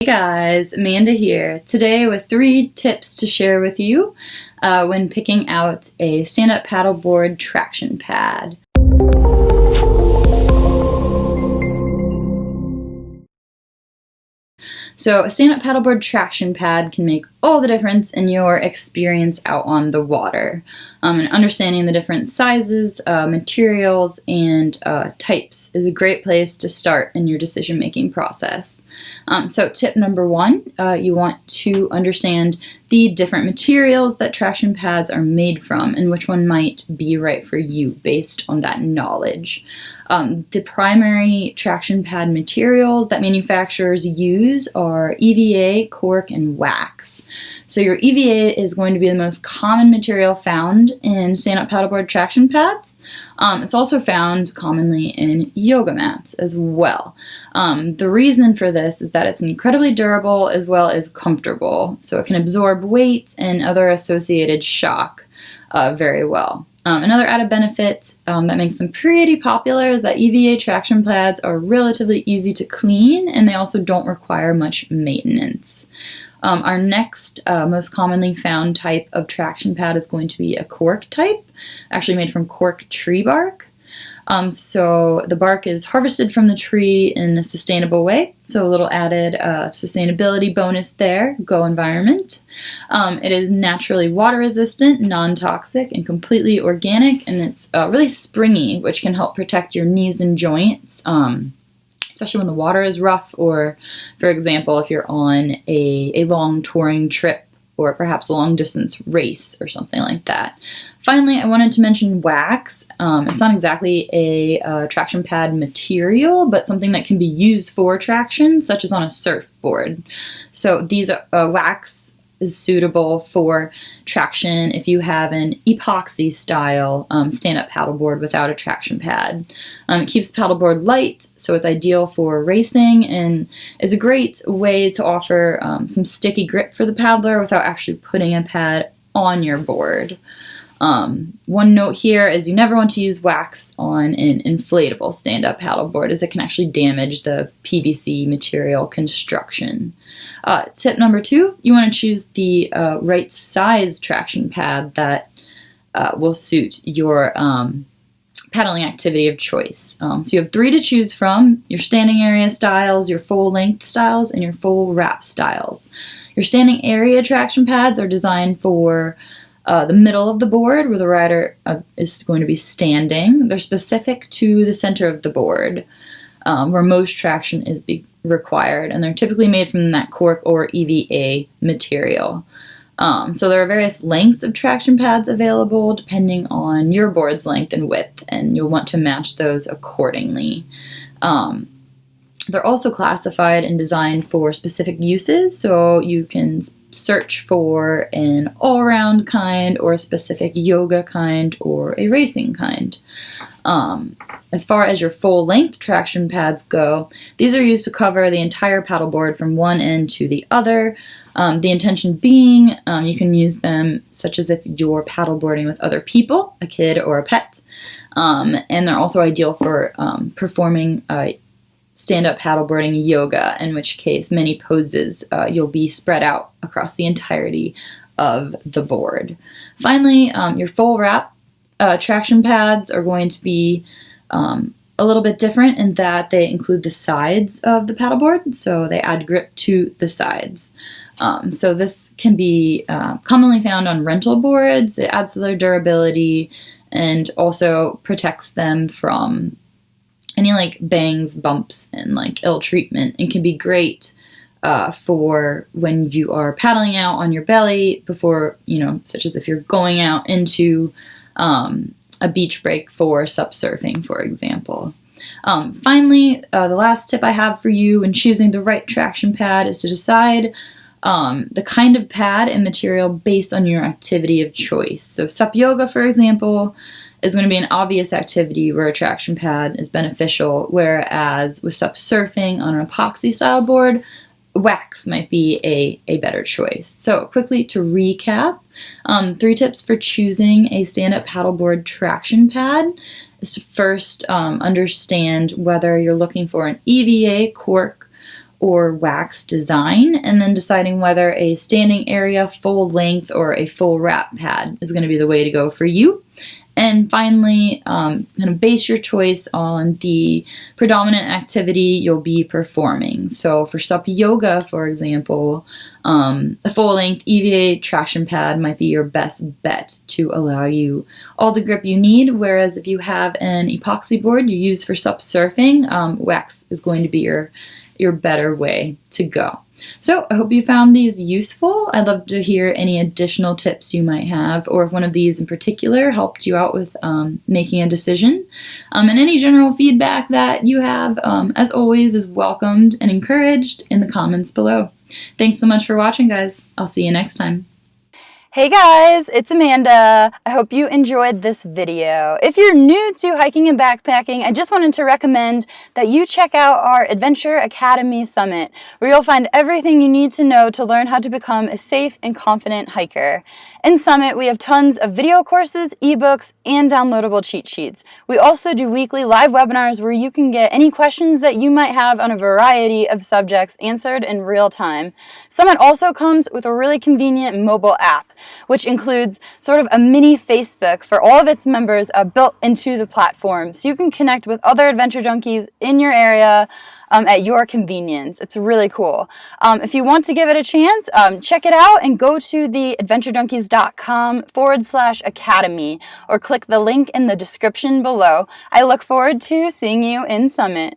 Hey guys, Amanda here, today with 3 tips to share with you when picking out a stand-up paddleboard traction pad. So a stand-up paddleboard traction pad can make all the difference in your experience out on the water. And understanding the different sizes, materials, and types is a great place to start in your decision-making process. So tip number 1, you want to understand the different materials that traction pads are made from and which one might be right for you based on that knowledge. The primary traction pad materials that manufacturers use are EVA, cork, and wax. So your EVA is going to be the most common material found in stand-up paddleboard traction pads. It's also found commonly in yoga mats as well. The reason for this is that it's incredibly durable as well as comfortable, so it can absorb weight and other associated shock very well. Another added benefit that makes them pretty popular is that EVA traction pads are relatively easy to clean, and they also don't require much maintenance. Our next most commonly found type of traction pad is going to be a cork type, actually made from cork tree bark. So the bark is harvested from the tree in a sustainable way, so a little added sustainability bonus there, go environment. It is naturally water resistant, non-toxic, and completely organic, and it's really springy, which can help protect your knees and joints, especially when the water is rough, or for example, if you're on a long touring trip or perhaps a long distance race or something like that. Finally, I wanted to mention wax. It's not exactly a traction pad material, but something that can be used for traction, such as on a surfboard. So these wax is suitable for traction if you have an epoxy-style stand-up paddleboard without a traction pad. It keeps the paddleboard light, so it's ideal for racing and is a great way to offer some sticky grip for the paddler without actually putting a pad on your board. One note here is you never want to use wax on an inflatable stand-up paddleboard, as it can actually damage the PVC material construction. Tip number 2, you want to choose the right size traction pad that will suit your paddling activity of choice. So you have 3 to choose from: your standing area styles, your full length styles, and your full wrap styles. Your standing area traction pads are designed for the middle of the board where the rider is going to be standing. They're specific to the center of the board where most traction is required, and they're typically made from that cork or EVA material. So there are various lengths of traction pads available depending on your board's length and width, and you'll want to match those accordingly. They're also classified and designed for specific uses, so you can search for an all-around kind or a specific yoga kind or a racing kind. As far as your full-length traction pads go, these are used to cover the entire paddleboard from one end to the other. The intention being you can use them such as if you're paddleboarding with other people, a kid or a pet, and they're also ideal for performing stand-up paddleboarding yoga, in which case many poses you'll be spread out across the entirety of the board. Finally, your full wrap traction pads are going to be a little bit different in that they include the sides of the paddleboard, so they add grip to the sides. So this can be commonly found on rental boards. It adds to their durability and also protects them from any like bangs, bumps, and like ill treatment, and can be great for when you are paddling out on your belly before, such as if you're going out into a beach break for SUP surfing, for example. Finally, the last tip I have for you when choosing the right traction pad is to decide the kind of pad and material based on your activity of choice. So SUP yoga, for example, is going to be an obvious activity where a traction pad is beneficial, whereas with SUP surfing on an epoxy-style board, wax might be a better choice. So quickly to recap, 3 tips for choosing a stand-up paddleboard traction pad is to first understand whether you're looking for an EVA, cork, or wax design, and then deciding whether a standing area, full length, or a full wrap pad is going to be the way to go for you. And finally, kind of base your choice on the predominant activity you'll be performing. So for SUP yoga, for example, a full-length EVA traction pad might be your best bet to allow you all the grip you need, whereas if you have an epoxy board you use for SUP surfing, wax is going to be your better way to go. So I hope you found these useful. I'd love to hear any additional tips you might have, or if one of these in particular helped you out with making a decision. And any general feedback that you have, as always, is welcomed and encouraged in the comments below. Thanks so much for watching, guys. I'll see you next time. Hey guys, it's Amanda. I hope you enjoyed this video. If you're new to hiking and backpacking, I just wanted to recommend that you check out our Adventure Academy Summit, where you'll find everything you need to know to learn how to become a safe and confident hiker. In Summit, we have tons of video courses, ebooks, and downloadable cheat sheets. We also do weekly live webinars where you can get any questions that you might have on a variety of subjects answered in real time. Summit also comes with a really convenient mobile app, which includes sort of a mini Facebook for all of its members built into the platform, so you can connect with other adventure junkies in your area at your convenience. It's really cool. If you want to give it a chance, check it out and go to the adventurejunkies.com/academy or click the link in the description below. I look forward to seeing you in Summit.